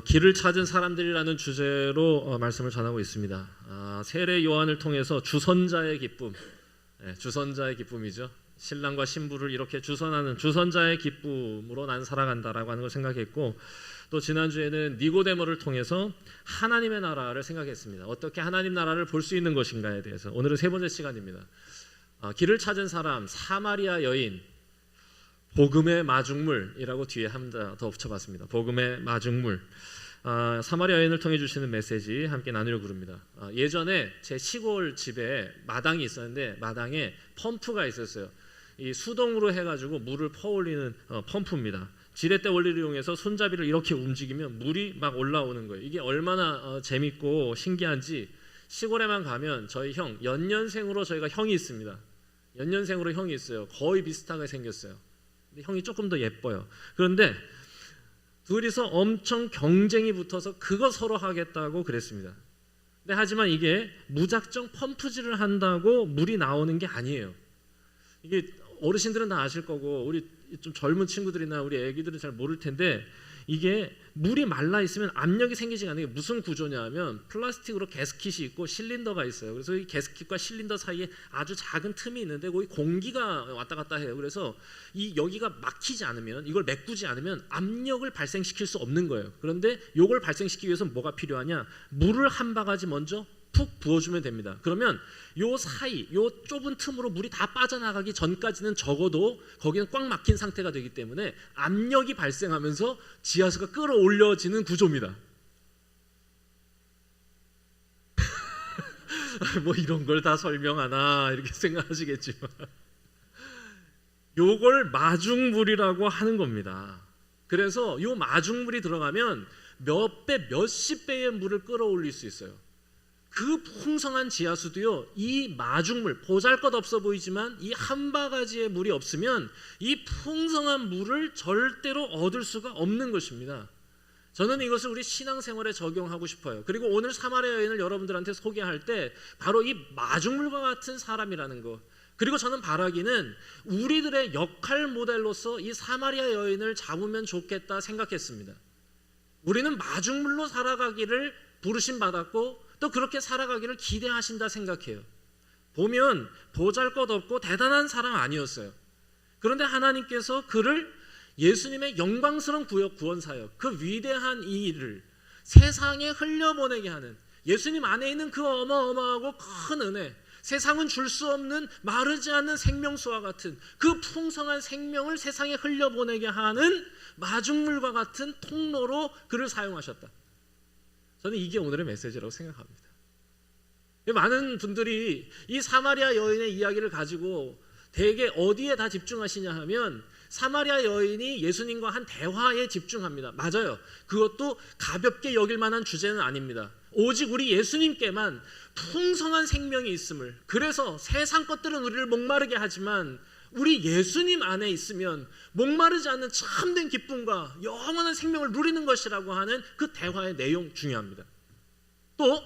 길을 찾은 사람들이라는 주제로 말씀을 전하고 있습니다. 세례 요한을 통해서 주선자의 기쁨, 주선자의 기쁨이죠. 신랑과 신부를 이렇게 주선하는 주선자의 기쁨으로 난 살아간다라고 하는 걸 생각했고, 또 지난주에는 니고데모를 통해서 하나님의 나라를 생각했습니다. 어떻게 하나님 나라를 볼 수 있는 것인가에 대해서. 오늘은 세 번째 시간입니다. 길을 찾은 사람, 사마리아 여인, 복음의 마중물이라고 뒤에 한 더 붙여봤습니다. 복음의 마중물. 사마리아 여인을 통해 주시는 메시지 함께 나누려고 합니다. 예전에 제 시골 집에 마당이 있었는데 마당에 펌프가 있었어요. 이 수동으로 해가지고 물을 퍼올리는 펌프입니다. 지렛대 원리를 이용해서 손잡이를 이렇게 움직이면 물이 막 올라오는 거예요. 이게 얼마나 재밌고 신기한지 시골에만 가면 저희 형, 연년생으로 저희가 형이 있습니다. 연년생으로 형이 있어요. 거의 비슷하게 생겼어요. 근데 형이 조금 더 예뻐요. 그런데 둘이서 엄청 경쟁이 붙어서 그거 서로 하겠다고 그랬습니다. 근데 하지만 이게 무작정 펌프질을 한다고 물이 나오는 게 아니에요. 이게 어르신들은 다 아실 거고 우리 좀 젊은 친구들이나 우리 애기들은 잘 모를 텐데, 이게 물이 말라 있으면 압력이 생기지가 않는 게 무슨 구조냐면 플라스틱으로 가스킷이 있고 실린더가 있어요. 그래서 이 가스킷과 실린더 사이에 아주 작은 틈이 있는데 거기 공기가 왔다 갔다 해요. 그래서 이 여기가 막히지 않으면, 이걸 메꾸지 않으면 압력을 발생시킬 수 없는 거예요. 그런데 이걸 발생시키기 위해서 뭐가 필요하냐? 물을 한 바가지 먼저 푹 부어주면 됩니다. 그러면 요 사이, 요 좁은 틈으로 물이 다 빠져나가기 전까지는 적어도 거기는 꽉 막힌 상태가 되기 때문에 압력이 발생하면서 지하수가 끌어올려지는 구조입니다. 뭐 이런 걸 다 설명하나 이렇게 생각하시겠지만 요걸 마중물이라고 하는 겁니다. 그래서 요 마중물이 들어가면 몇 배, 몇십 배의 물을 끌어올릴 수 있어요. 그 풍성한 지하수도요, 이 마중물, 보잘것없어 보이지만 이 한 바가지의 물이 없으면 이 풍성한 물을 절대로 얻을 수가 없는 것입니다. 저는 이것을 우리 신앙생활에 적용하고 싶어요. 그리고 오늘 사마리아 여인을 여러분들한테 소개할 때 바로 이 마중물과 같은 사람이라는 거, 그리고 저는 바라기는 우리들의 역할 모델로서 이 사마리아 여인을 잡으면 좋겠다 생각했습니다. 우리는 마중물로 살아가기를 부르심 받았고 또 그렇게 살아가기를 기대하신다 생각해요. 보면 보잘것없고 대단한 사람 아니었어요. 그런데 하나님께서 그를 예수님의 영광스러운 구원사역, 그 위대한 이 일을 세상에 흘려보내게 하는, 예수님 안에 있는 그 어마어마하고 큰 은혜, 세상은 줄 수 없는 마르지 않는 생명수와 같은 그 풍성한 생명을 세상에 흘려보내게 하는 마중물과 같은 통로로 그를 사용하셨다. 저는 이게 오늘의 메시지라고 생각합니다. 많은 분들이 이 사마리아 여인의 이야기를 가지고 대개 어디에 다 집중하시냐 하면 사마리아 여인이 예수님과 한 대화에 집중합니다. 맞아요. 그것도 가볍게 여길 만한 주제는 아닙니다. 오직 우리 예수님께만 풍성한 생명이 있음을, 그래서 세상 것들은 우리를 목마르게 하지만 우리 예수님 안에 있으면 목마르지 않는 참된 기쁨과 영원한 생명을 누리는 것이라고 하는 그 대화의 내용 중요합니다. 또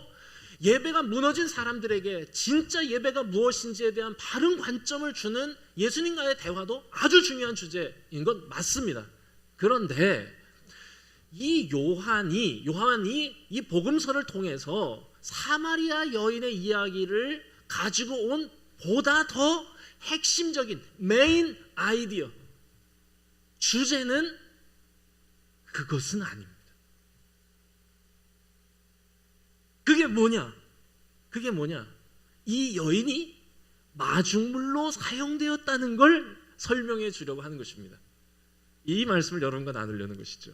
예배가 무너진 사람들에게 진짜 예배가 무엇인지에 대한 바른 관점을 주는 예수님과의 대화도 아주 중요한 주제인 건 맞습니다. 그런데 이 요한이 이 복음서를 통해서 사마리아 여인의 이야기를 가지고 온 보다 더 핵심적인 메인 아이디어, 주제는 그것은 아닙니다. 그게 뭐냐? 이 여인이 마중물로 사용되었다는 걸 설명해 주려고 하는 것입니다. 이 말씀을 여러분과 나누려는 것이죠.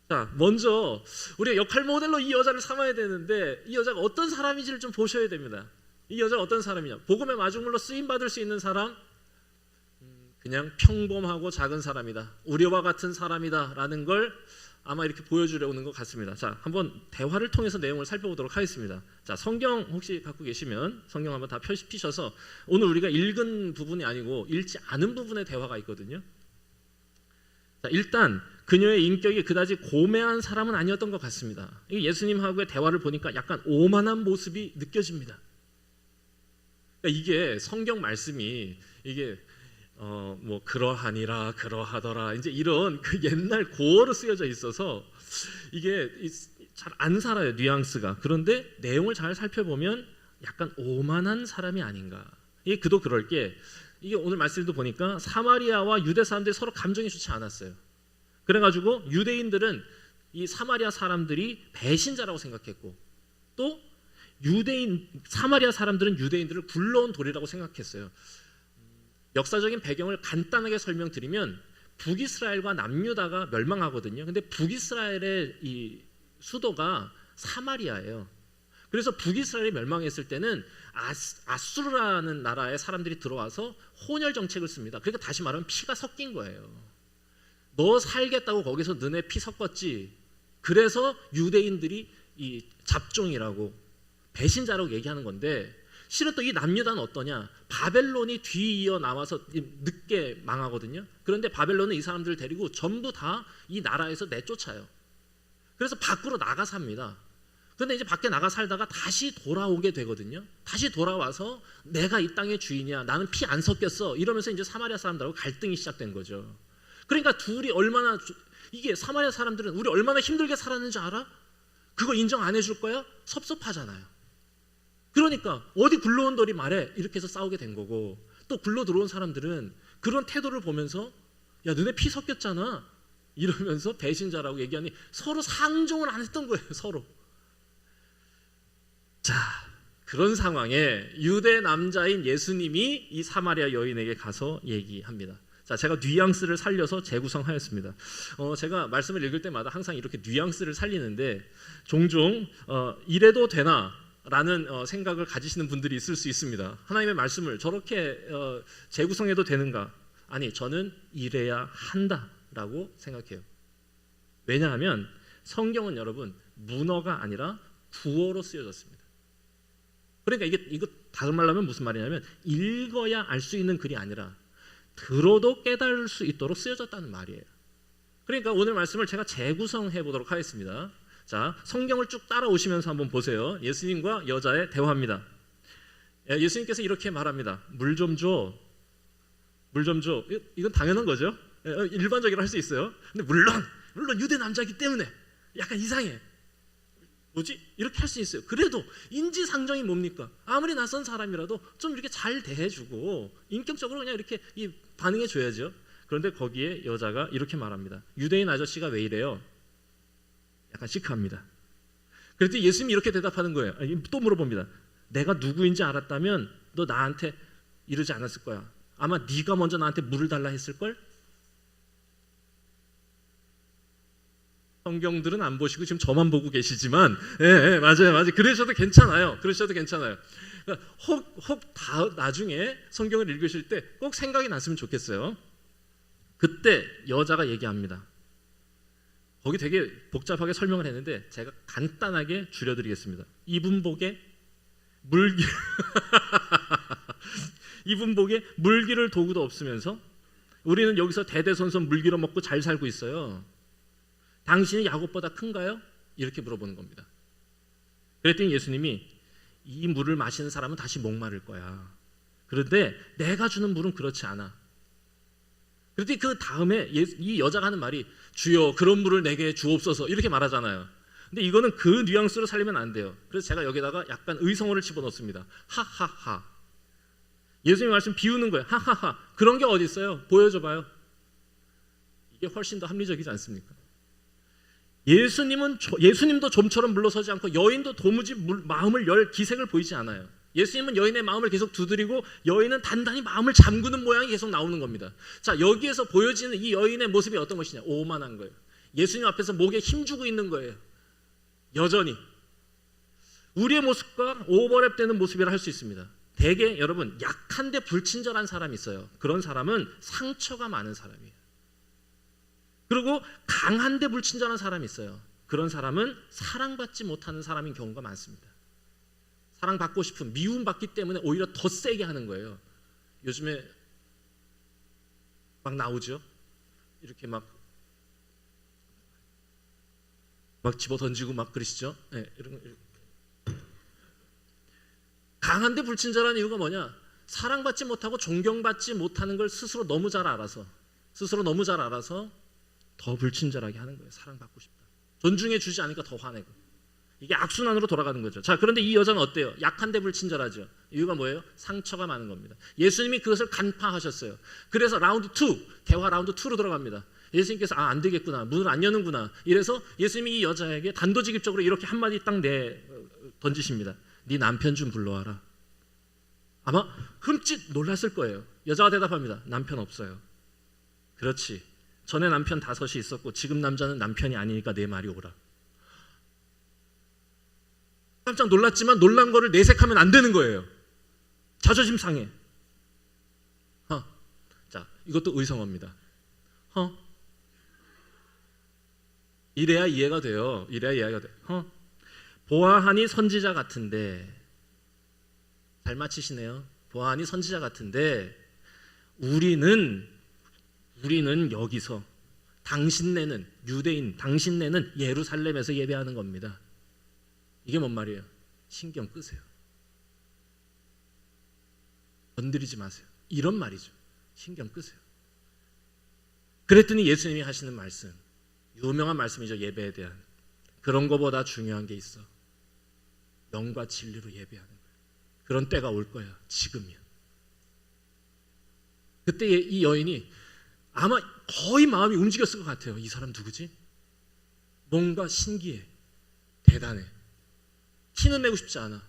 자, 먼저 우리가 역할 모델로 이 여자를 삼아야 되는데 이 여자가 어떤 사람인지를 좀 보셔야 됩니다. 이 여자가 어떤 사람이냐? 복음의 마중물로 쓰임받을 수 있는 사람? 그냥 평범하고 작은 사람이다, 우리와 같은 사람이다 라는 걸 아마 이렇게 보여주려는 것 같습니다. 자, 한번 대화를 통해서 내용을 살펴보도록 하겠습니다. 자, 성경 혹시 갖고 계시면 성경 한번 다 펴셔서, 오늘 우리가 읽은 부분이 아니고 읽지 않은 부분의 대화가 있거든요. 자, 일단 그녀의 인격이 그다지 고매한 사람은 아니었던 것 같습니다. 예수님하고의 대화를 보니까 약간 오만한 모습이 느껴집니다. 이게 성경 말씀이 이게 뭐 그러하니라 그러하더라 이제 이런 그 옛날 고어로 쓰여져 있어서 이게 잘 안 살아요, 뉘앙스가. 그런데 내용을 잘 살펴보면 약간 오만한 사람이 아닌가. 이게 그도 그럴 게, 이게 오늘 말씀도 보니까 사마리아와 유대 사람들이 서로 감정이 좋지 않았어요. 그래가지고 유대인들은 이 사마리아 사람들이 배신자라고 생각했고, 또 사마리아 사람들은 유대인들을 굴러온 돌이라고 생각했어요. 역사적인 배경을 간단하게 설명드리면 북이스라엘과 남유다가 멸망하거든요. 근데 북이스라엘의 이 수도가 사마리아예요. 그래서 북이스라엘이 멸망했을 때는 아수르라는 나라의 사람들이 들어와서 혼혈 정책을 씁니다. 그러니까 다시 말하면 피가 섞인 거예요. 너 살겠다고 거기서 너네 피 섞었지. 그래서 유대인들이 이 잡종이라고 배신자라고 얘기하는 건데, 실은 또 이 남유다는 어떠냐? 바벨론이 뒤이어 나와서 늦게 망하거든요. 그런데 바벨론은 이 사람들을 데리고 전부 다 이 나라에서 내쫓아요. 그래서 밖으로 나가 삽니다. 그런데 이제 밖에 나가 살다가 다시 돌아오게 되거든요. 다시 돌아와서 내가 이 땅의 주인이야, 나는 피 안 섞였어, 이러면서 이제 사마리아 사람들하고 갈등이 시작된 거죠. 그러니까 둘이 얼마나, 이게 사마리아 사람들은 우리 얼마나 힘들게 살았는지 알아? 그거 인정 안 해줄 거야? 섭섭하잖아요. 그러니까 어디 굴러온 돌이 말해, 이렇게 해서 싸우게 된 거고, 또 굴러 들어온 사람들은 그런 태도를 보면서 야, 너네 피 섞였잖아 이러면서 배신자라고 얘기하니 서로 상종을 안 했던 거예요, 서로. 자, 그런 상황에 유대 남자인 예수님이 이 사마리아 여인에게 가서 얘기합니다. 자, 제가 뉘앙스를 살려서 재구성하였습니다. 제가 말씀을 읽을 때마다 항상 이렇게 뉘앙스를 살리는데, 종종 이래도 되나? 라는 생각을 가지시는 분들이 있을 수 있습니다. 하나님의 말씀을 저렇게 재구성해도 되는가? 아니, 저는 이래야 한다라고 생각해요. 왜냐하면 성경은 여러분 문어가 아니라 구어로 쓰여졌습니다. 그러니까 이거 다른 말로 하면 무슨 말이냐면, 읽어야 알 수 있는 글이 아니라 들어도 깨달을 수 있도록 쓰여졌다는 말이에요. 그러니까 오늘 말씀을 제가 재구성해 보도록 하겠습니다. 자, 성경을 쭉 따라오시면서 한번 보세요. 예수님과 여자의 대화입니다. 예수님께서 이렇게 말합니다. 물 좀 줘. 물 좀 줘. 이건 당연한 거죠. 일반적으로 할 수 있어요. 근데 물론 유대 남자이기 때문에 약간 이상해. 뭐지? 이렇게 할 수 있어요. 그래도 인지상정이 뭡니까? 아무리 낯선 사람이라도 좀 이렇게 잘 대해주고 인격적으로 그냥 이렇게 반응해줘야죠. 그런데 거기에 여자가 이렇게 말합니다. 유대인 아저씨가 왜 이래요? 약간 시크합니다. 그랬더니 예수님이 이렇게 대답하는 거예요. 또 물어봅니다. 내가 누구인지 알았다면 너 나한테 이러지 않았을 거야. 아마 네가 먼저 나한테 물을 달라 했을걸? 성경들은 안 보시고 지금 저만 보고 계시지만, 맞아요. 그러셔도 괜찮아요. 그러니까 혹 나중에 성경을 읽으실 때 꼭 생각이 났으면 좋겠어요. 그때 여자가 얘기합니다. 거기 되게 복잡하게 설명을 했는데 제가 간단하게 줄여드리겠습니다. 이분복에 물기를 도구도 없으면서 우리는 여기서 대대손손 물기로 먹고 잘 살고 있어요. 당신이 야곱보다 큰가요? 이렇게 물어보는 겁니다. 그랬더니 예수님이 이 물을 마시는 사람은 다시 목마를 거야. 그런데 내가 주는 물은 그렇지 않아. 그랬더니 그 다음에 이 여자가 하는 말이 주여 그런 물을 내게 주옵소서 이렇게 말하잖아요. 근데 이거는 그 뉘앙스로 살리면 안 돼요. 그래서 제가 여기다가 약간 의성어를 집어넣습니다. 하하하. 예수님 말씀 비우는 거예요. 하하하. 그런 게 어디 있어요? 보여줘봐요. 이게 훨씬 더 합리적이지 않습니까? 예수님도 좀처럼 물러서지 않고 여인도 도무지 마음을 열 기색을 보이지 않아요. 예수님은 여인의 마음을 계속 두드리고 여인은 단단히 마음을 잠그는 모양이 계속 나오는 겁니다. 자, 여기에서 보여지는 이 여인의 모습이 어떤 것이냐? 오만한 거예요. 예수님 앞에서 목에 힘주고 있는 거예요. 여전히 우리의 모습과 오버랩되는 모습이라 할 수 있습니다. 대개 여러분 약한데 불친절한 사람이 있어요. 그런 사람은 상처가 많은 사람이에요. 그리고 강한데 불친절한 사람이 있어요. 그런 사람은 사랑받지 못하는 사람인 경우가 많습니다. 사랑받고 싶은, 미움받기 때문에 오히려 더 세게 하는 거예요. 요즘에 막 나오죠. 이렇게 막 집어 던지고 막 그러시죠. 네, 이런. 강한데 불친절한 이유가 뭐냐? 사랑받지 못하고 존경받지 못하는 걸 스스로 너무 잘 알아서 더 불친절하게 하는 거예요. 사랑받고 싶다. 존중해 주지 않으니까 더 화내고. 이게 악순환으로 돌아가는 거죠. 자, 그런데 이 여자는 어때요? 약한데 불친절하죠. 이유가 뭐예요? 상처가 많은 겁니다. 예수님이 그것을 간파하셨어요. 그래서 대화 라운드 2로 들어갑니다. 예수님께서 안 되겠구나, 문을 안 여는구나. 이래서 예수님이 이 여자에게 단도직입적으로 이렇게 한마디 딱 던지십니다. 네 남편 좀 불러와라. 아마 흠칫 놀랐을 거예요. 여자가 대답합니다. 남편 없어요. 그렇지. 전에 남편 5이 있었고 지금 남자는 남편이 아니니까 내 말이 옳아. 깜짝 놀랐지만 놀란 거를 내색하면 안 되는 거예요. 자존심 상해. 자, 이것도 의성어입니다. 이래야 이해가 돼요. 보아하니 선지자 같은데, 잘 맞히시네요. 보아하니 선지자 같은데 우리는 여기서, 당신네는 유대인, 당신네는 예루살렘에서 예배하는 겁니다. 이게 뭔 말이에요? 신경 끄세요. 건드리지 마세요. 이런 말이죠. 신경 끄세요. 그랬더니 예수님이 하시는 말씀, 유명한 말씀이죠. 예배에 대한. 그런 거보다 중요한 게 있어. 영과 진리로 예배하는 거예요. 그런 때가 올 거야. 지금이야. 그때 이 여인이 아마 거의 마음이 움직였을 것 같아요. 이 사람 누구지? 뭔가 신기해. 대단해. 티는 내고 싶지 않아.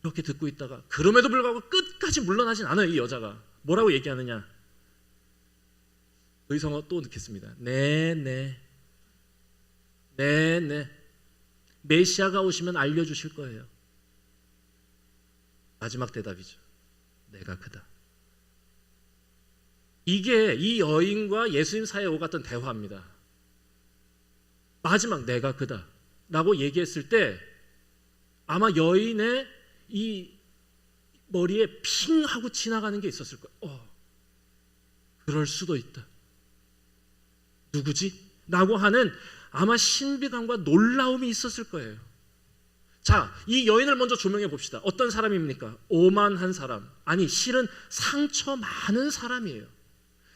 이렇게 듣고 있다가 그럼에도 불구하고 끝까지 물러나진 않아요. 이 여자가. 뭐라고 얘기하느냐? 의성어 또 넣겠습니다. 네. 메시아가 오시면 알려주실 거예요. 마지막 대답이죠. 내가 그다. 이게 이 여인과 예수님 사이에 오갔던 대화입니다. 마지막 내가 그다 라고 얘기했을 때 아마 여인의 이 머리에 핑 하고 지나가는 게 있었을 거예요. 그럴 수도 있다. 누구지? 라고 하는 아마 신비감과 놀라움이 있었을 거예요. 자, 이 여인을 먼저 조명해 봅시다. 어떤 사람입니까? 오만한 사람. 아니, 실은 상처 많은 사람이에요.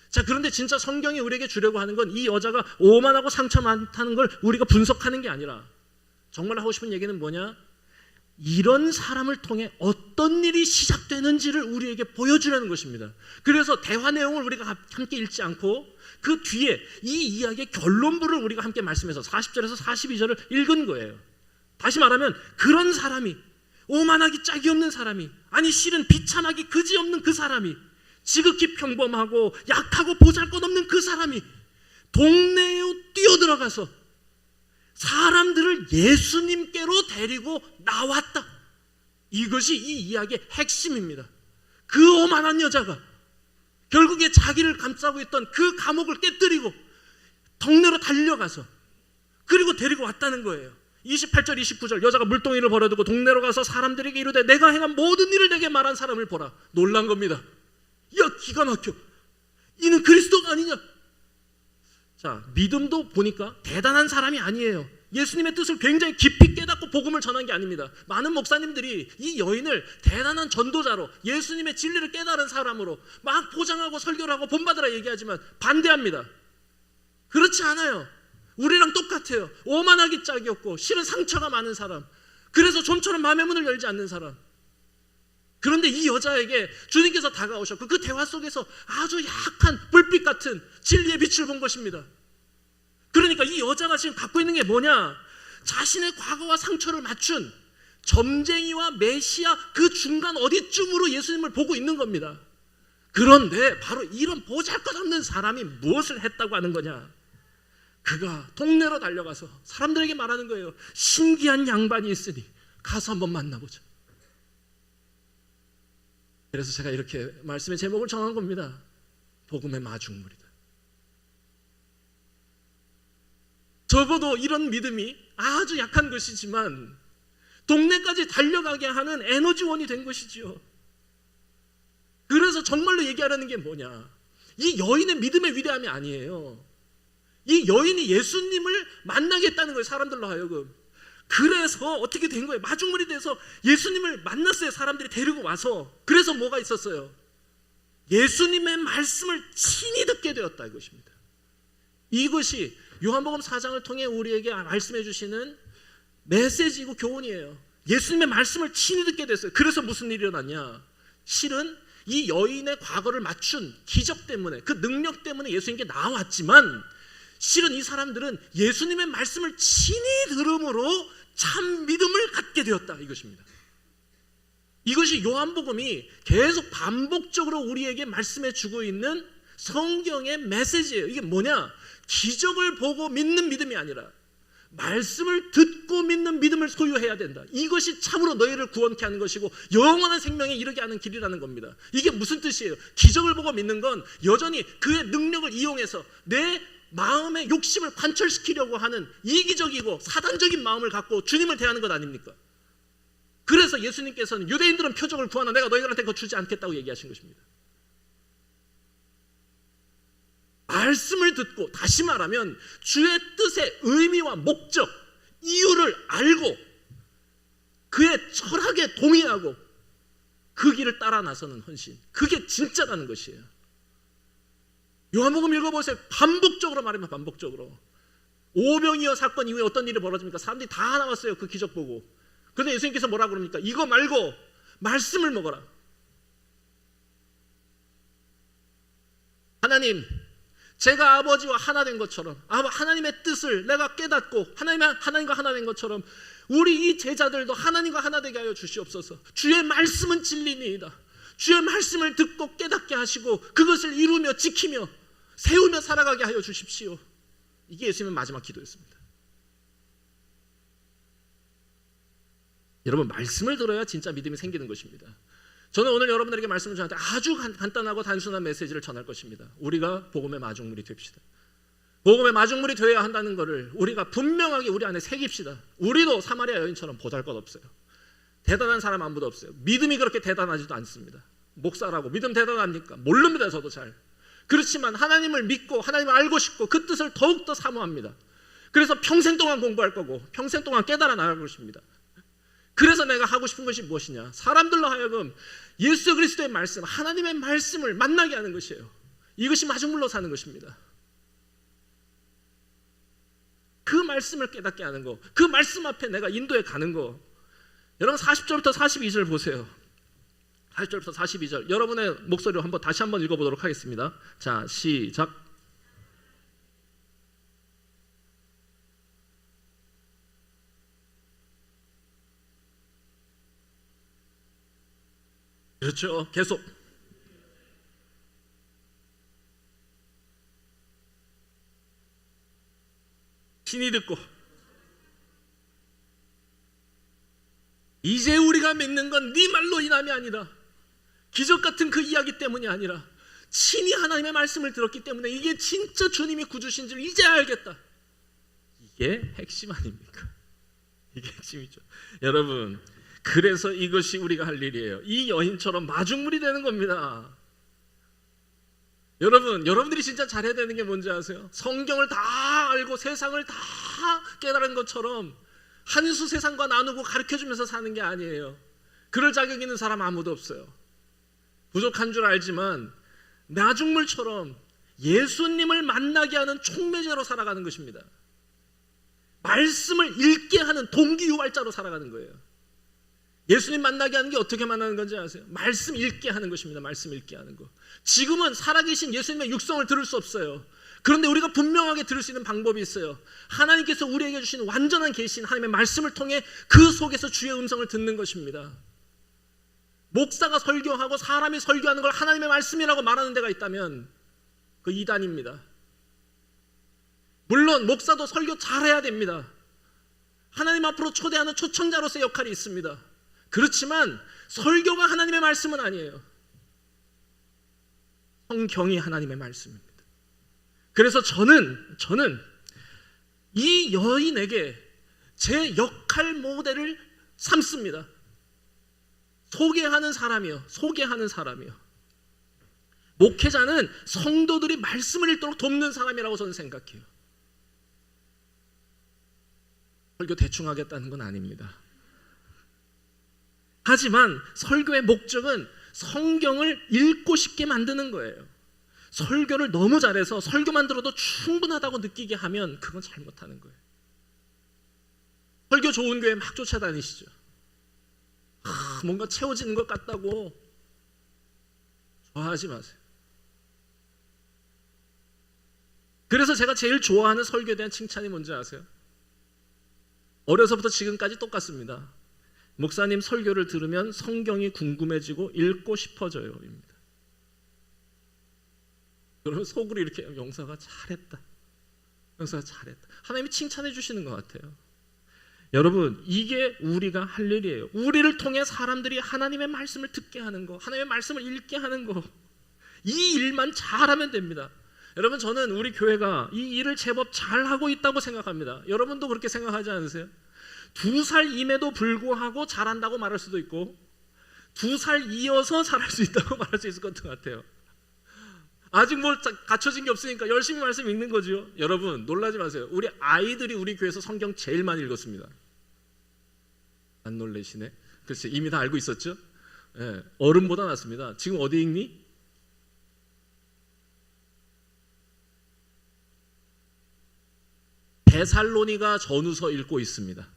자, 그런데 진짜 성경이 우리에게 주려고 하는 건 이 여자가 오만하고 상처 많다는 걸 우리가 분석하는 게 아니라 정말 하고 싶은 얘기는 뭐냐? 이런 사람을 통해 어떤 일이 시작되는지를 우리에게 보여주려는 것입니다. 그래서 대화 내용을 우리가 함께 읽지 않고 그 뒤에 이 이야기의 결론부를 우리가 함께 말씀해서 40절에서 42절을 읽은 거예요. 다시 말하면 그런 사람이, 오만하기 짝이 없는 사람이, 아니 실은 비참하기 그지없는 그 사람이, 지극히 평범하고 약하고 보잘것없는 그 사람이 동네에 뛰어들어가서 사람들을 예수님께로 데리고 나왔다. 이것이 이 이야기의 핵심입니다. 그 오만한 여자가 결국에 자기를 감싸고 있던 그 감옥을 깨뜨리고 동네로 달려가서 그리고 데리고 왔다는 거예요. 28절 29절 여자가 물동이를 버려두고 동네로 가서 사람들에게 이르되 내가 행한 모든 일을 내게 말한 사람을 보라. 놀란 겁니다. 야, 기가 막혀. 이는 그리스도가 아니냐. 자, 믿음도 보니까 대단한 사람이 아니에요. 예수님의 뜻을 굉장히 깊이 깨닫고 복음을 전한 게 아닙니다. 많은 목사님들이 이 여인을 대단한 전도자로, 예수님의 진리를 깨달은 사람으로 막 포장하고 설교를 하고 본받으라 얘기하지만 반대합니다. 그렇지 않아요. 우리랑 똑같아요. 오만하기 짝이 없고 실은 상처가 많은 사람, 그래서 좀처럼 마음의 문을 열지 않는 사람. 그런데 이 여자에게 주님께서 다가오셨고 그 대화 속에서 아주 약한 불빛 같은 진리의 빛을 본 것입니다. 그러니까 이 여자가 지금 갖고 있는 게 뭐냐? 자신의 과거와 상처를 맞춘 점쟁이와 메시아 그 중간 어디쯤으로 예수님을 보고 있는 겁니다. 그런데 바로 이런 보잘것없는 사람이 무엇을 했다고 하는 거냐? 그가 동네로 달려가서 사람들에게 말하는 거예요. 신기한 양반이 있으니 가서 한번 만나보자. 그래서 제가 이렇게 말씀의 제목을 정한 겁니다. 복음의 마중물이다. 적어도 이런 믿음이 아주 약한 것이지만 동네까지 달려가게 하는 에너지원이 된 것이지요. 그래서 정말로 얘기하려는 게 뭐냐? 이 여인의 믿음의 위대함이 아니에요. 이 여인이 예수님을 만나겠다는 거예요. 사람들로 하여금. 그래서 어떻게 된 거예요? 마중물이 돼서 예수님을 만났어요. 사람들이 데리고 와서. 그래서 뭐가 있었어요? 예수님의 말씀을 친히 듣게 되었다 이것입니다. 이것이 요한복음 4장을 통해 우리에게 말씀해 주시는 메시지이고 교훈이에요. 예수님의 말씀을 친히 듣게 됐어요. 그래서 무슨 일이 일어났냐? 실은 이 여인의 과거를 맞춘 기적 때문에, 그 능력 때문에 예수님께 나왔지만 실은 이 사람들은 예수님의 말씀을 친히 들음으로 참 믿음을 갖게 되었다 이것입니다. 이것이 요한복음이 계속 반복적으로 우리에게 말씀해 주고 있는 성경의 메시지예요. 이게 뭐냐? 기적을 보고 믿는 믿음이 아니라 말씀을 듣고 믿는 믿음을 소유해야 된다. 이것이 참으로 너희를 구원케 하는 것이고 영원한 생명에 이르게 하는 길이라는 겁니다. 이게 무슨 뜻이에요? 기적을 보고 믿는 건 여전히 그의 능력을 이용해서 내 마음의 욕심을 관철시키려고 하는 이기적이고 사단적인 마음을 갖고 주님을 대하는 것 아닙니까? 그래서 예수님께서는 유대인들은 표적을 구하나 내가 너희들한테 그거 주지 않겠다고 얘기하신 것입니다. 말씀을 듣고, 다시 말하면 주의 뜻의 의미와 목적, 이유를 알고 그의 철학에 동의하고 그 길을 따라 나서는 헌신, 그게 진짜라는 것이에요. 요한복음 읽어보세요. 반복적으로 말하면 반복적으로 오병이어 사건 이후에 어떤 일이 벌어집니까? 사람들이 다 나왔어요. 그 기적 보고. 그런데 예수님께서 뭐라고 그럽니까? 이거 말고 말씀을 먹어라. 하나님, 제가 아버지와 하나 된 것처럼, 하나님의 뜻을 내가 깨닫고 하나님과 하나 된 것처럼 우리 이 제자들도 하나님과 하나 되게 하여 주시옵소서. 주의 말씀은 진리니이다. 주의 말씀을 듣고 깨닫게 하시고 그것을 이루며 지키며 세우며 살아가게 하여 주십시오. 이게 예수님의 마지막 기도였습니다. 여러분, 말씀을 들어야 진짜 믿음이 생기는 것입니다. 저는 오늘 여러분들에게 말씀을 전할 때 아주 간단하고 단순한 메시지를 전할 것입니다. 우리가 복음의 마중물이 됩시다. 복음의 마중물이 되어야 한다는 것을 우리가 분명하게 우리 안에 새깁시다. 우리도 사마리아 여인처럼 보잘것없어요. 대단한 사람 아무도 없어요. 믿음이 그렇게 대단하지도 않습니다. 목사라고 믿음 대단합니까? 모릅니다. 저도 잘. 그렇지만 하나님을 믿고 하나님을 알고 싶고 그 뜻을 더욱더 사모합니다. 그래서 평생 동안 공부할 거고 평생 동안 깨달아 나갈 것입니다. 그래서 내가 하고 싶은 것이 무엇이냐? 사람들로 하여금 예수 그리스도의 말씀, 하나님의 말씀을 만나게 하는 것이에요. 이것이 마중물로 사는 것입니다. 그 말씀을 깨닫게 하는 거, 그 말씀 앞에 내가 인도해 가는 거. 여러분 40절부터 42절 보세요. 40절부터 42절 여러분의 목소리로 다시 한번 읽어보도록 하겠습니다. 자, 시작. 그렇죠. 계속. 친히 듣고. 이제 우리가 믿는 건 네 말로 인함이 아니다. 기적 같은 그 이야기 때문이 아니라 친히 하나님의 말씀을 들었기 때문에 이게 진짜 주님이 구주신 줄 이제 알겠다. 이게 핵심 아닙니까? 이게 핵심이죠. 여러분, 그래서 이것이 우리가 할 일이에요. 이 여인처럼 마중물이 되는 겁니다. 여러분들이 진짜 잘해야 되는 게 뭔지 아세요? 성경을 다 알고 세상을 다 깨달은 것처럼 한 수 세상과 나누고 가르쳐주면서 사는 게 아니에요. 그럴 자격 있는 사람 아무도 없어요. 부족한 줄 알지만 마중물처럼 예수님을 만나게 하는 촉매제로 살아가는 것입니다. 말씀을 읽게 하는 동기유발자로 살아가는 거예요. 예수님 만나게 하는 게 어떻게 만나는 건지 아세요? 말씀 읽게 하는 것입니다. 말씀 읽게 하는 거. 지금은 살아계신 예수님의 육성을 들을 수 없어요. 그런데 우리가 분명하게 들을 수 있는 방법이 있어요. 하나님께서 우리에게 주신 완전한 계신 하나님의 말씀을 통해 그 속에서 주의 음성을 듣는 것입니다. 목사가 설교하고 사람이 설교하는 걸 하나님의 말씀이라고 말하는 데가 있다면 그 이단입니다. 물론 목사도 설교 잘해야 됩니다. 하나님 앞으로 초대하는 초청자로서의 역할이 있습니다. 그렇지만 설교가 하나님의 말씀은 아니에요. 성경이 하나님의 말씀입니다. 그래서 저는 이 여인에게 제 역할 모델을 삼습니다. 소개하는 사람이요. 목회자는 성도들이 말씀을 읽도록 돕는 사람이라고 저는 생각해요. 설교 대충 하겠다는 건 아닙니다. 하지만 설교의 목적은 성경을 읽고 싶게 만드는 거예요. 설교를 너무 잘해서 설교만 들어도 충분하다고 느끼게 하면 그건 잘못하는 거예요. 설교 좋은 교회 막 쫓아다니시죠. 뭔가 채워지는 것 같다고 좋아하지 마세요. 그래서 제가 제일 좋아하는 설교에 대한 칭찬이 뭔지 아세요? 어려서부터 지금까지 똑같습니다. 목사님 설교를 들으면 성경이 궁금해지고 읽고 싶어져요 입니다. 그러면 속으로 이렇게 영사가 잘했다. 영사가 잘했다. 하나님이 칭찬해 주시는 것 같아요. 여러분, 이게 우리가 할 일이에요. 우리를 통해 사람들이 하나님의 말씀을 듣게 하는 거, 하나님의 말씀을 읽게 하는 거, 이 일만 잘하면 됩니다. 여러분, 저는 우리 교회가 이 일을 제법 잘하고 있다고 생각합니다. 여러분도 그렇게 생각하지 않으세요? 2살임에도 불구하고 잘한다고 말할 수도 있고 2살 이어서 잘할 수 있다고 말할 수 있을 것 같아요. 아직 뭐 갖춰진 게 없으니까 열심히 말씀 읽는 거죠. 여러분 놀라지 마세요. 우리 아이들이 우리 교회에서 성경 제일 많이 읽었습니다. 안 놀라시네? 글쎄 이미 다 알고 있었죠? 네, 어른보다 낫습니다. 지금 어디 읽니? 데살로니가 전후서 읽고 있습니다.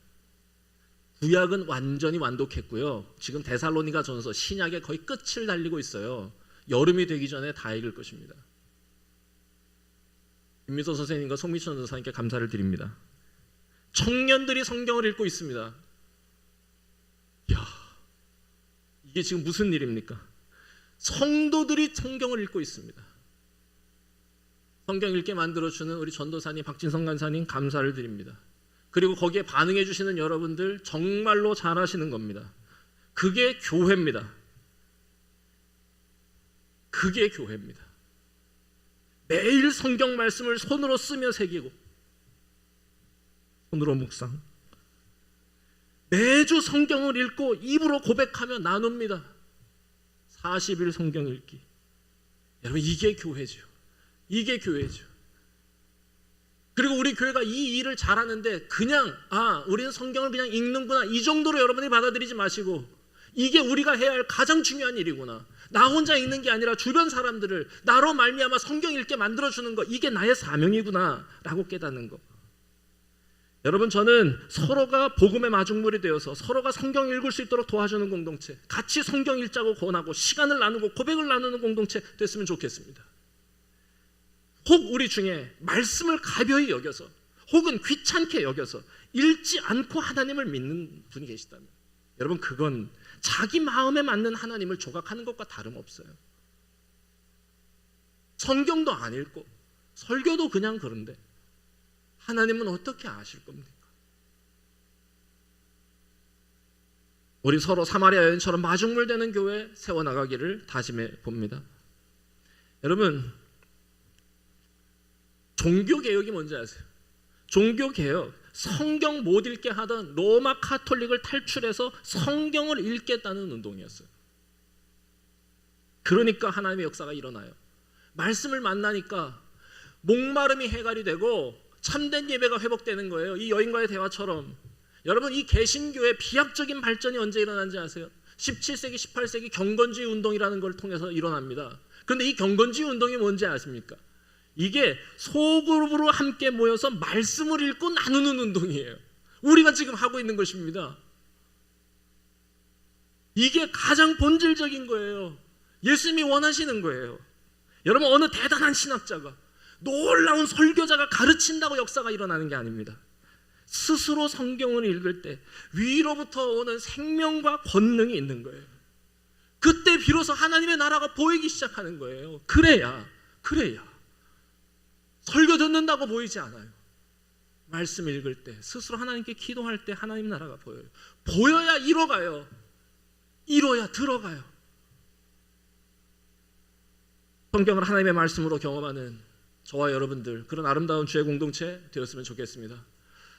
구약은 완전히 완독했고요. 지금 데살로니가 전서 신약의 거의 끝을 달리고 있어요. 여름이 되기 전에 다 읽을 것입니다. 김미소 선생님과 송미천 선생님께 감사를 드립니다. 청년들이 성경을 읽고 있습니다. 이야, 이게 지금 무슨 일입니까? 성도들이 성경을 읽고 있습니다. 성경 읽게 만들어주는 우리 전도사님 박진성 간사님 감사를 드립니다. 그리고 거기에 반응해 주시는 여러분들 정말로 잘하시는 겁니다. 그게 교회입니다. 그게 교회입니다. 매일 성경 말씀을 손으로 쓰며 새기고 손으로 묵상, 매주 성경을 읽고 입으로 고백하며 나눕니다. 40일 성경 읽기. 여러분 이게 교회죠. 이게 교회죠. 그리고 우리 교회가 이 일을 잘하는데 그냥 우리는 성경을 그냥 읽는구나 이 정도로 여러분이 받아들이지 마시고 이게 우리가 해야 할 가장 중요한 일이구나. 나 혼자 읽는 게 아니라 주변 사람들을 나로 말미암아 성경 읽게 만들어주는 거, 이게 나의 사명이구나 라고 깨닫는 거. 여러분 저는 서로가 복음의 마중물이 되어서 서로가 성경 읽을 수 있도록 도와주는 공동체, 같이 성경 읽자고 권하고 시간을 나누고 고백을 나누는 공동체 됐으면 좋겠습니다. 혹 우리 중에 말씀을 가벼이 여겨서 혹은 귀찮게 여겨서 읽지 않고 하나님을 믿는 분이 계시다면 여러분 그건 자기 마음에 맞는 하나님을 조각하는 것과 다름없어요. 성경도 안 읽고 설교도 그냥 그런데 하나님은 어떻게 아실 겁니까? 우리 서로 사마리아 여인처럼 마중물 되는 교회 세워나가기를 다짐해 봅니다. 여러분 종교개혁이 뭔지 아세요? 종교개혁, 성경 못 읽게 하던 로마 카톨릭을 탈출해서 성경을 읽겠다는 운동이었어요. 그러니까 하나님의 역사가 일어나요. 말씀을 만나니까 목마름이 해결이 되고 참된 예배가 회복되는 거예요. 이 여인과의 대화처럼. 여러분 이 개신교의 비약적인 발전이 언제 일어난지 아세요? 17세기, 18세기 경건주의 운동이라는 걸 통해서 일어납니다. 그런데 이 경건주의 운동이 뭔지 아십니까? 이게 소그룹으로 함께 모여서 말씀을 읽고 나누는 운동이에요. 우리가 지금 하고 있는 것입니다. 이게 가장 본질적인 거예요. 예수님이 원하시는 거예요. 여러분 어느 대단한 신학자가 놀라운 설교자가 가르친다고 역사가 일어나는 게 아닙니다. 스스로 성경을 읽을 때 위로부터 오는 생명과 권능이 있는 거예요. 그때 비로소 하나님의 나라가 보이기 시작하는 거예요. 그래야 설교 듣는다고 보이지 않아요. 말씀 읽을 때 스스로 하나님께 기도할 때 하나님 나라가 보여요. 보여야 이뤄가요. 이뤄야 들어가요. 성경을 하나님의 말씀으로 경험하는 저와 여러분들 그런 아름다운 주의 공동체 되었으면 좋겠습니다.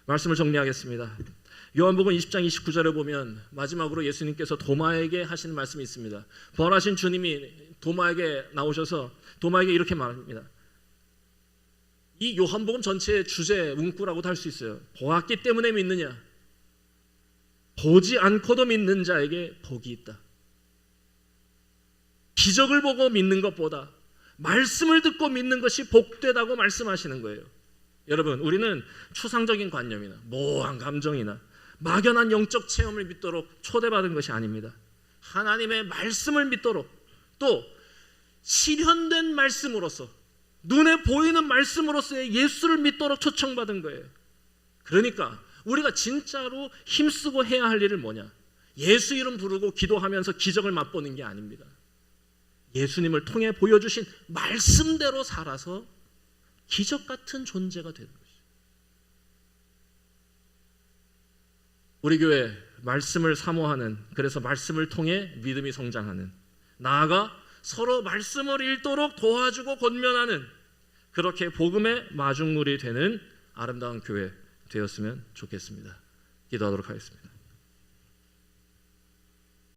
말씀을 정리하겠습니다. 요한복음 20장 29절에 보면 마지막으로 예수님께서 도마에게 하신 말씀이 있습니다. 부활하신 주님이 도마에게 나오셔서 도마에게 이렇게 말합니다. 이 요한복음 전체의 주제 문구라고도 할 수 있어요. 보았기 때문에 믿느냐? 보지 않고도 믿는 자에게 복이 있다. 기적을 보고 믿는 것보다 말씀을 듣고 믿는 것이 복되다고 말씀하시는 거예요. 여러분, 우리는 추상적인 관념이나 모호한 감정이나 막연한 영적 체험을 믿도록 초대받은 것이 아닙니다. 하나님의 말씀을 믿도록, 또 실현된 말씀으로서, 눈에 보이는 말씀으로서의 예수를 믿도록 초청받은 거예요. 그러니까 우리가 진짜로 힘쓰고 해야 할 일은 뭐냐? 예수 이름 부르고 기도하면서 기적을 맛보는 게 아닙니다. 예수님을 통해 보여주신 말씀대로 살아서 기적 같은 존재가 되는 것이죠. 우리 교회 말씀을 사모하는, 그래서 말씀을 통해 믿음이 성장하는, 나아가 서로 말씀을 읽도록 도와주고 권면하는, 그렇게 복음의 마중물이 되는 아름다운 교회 되었으면 좋겠습니다. 기도하도록 하겠습니다.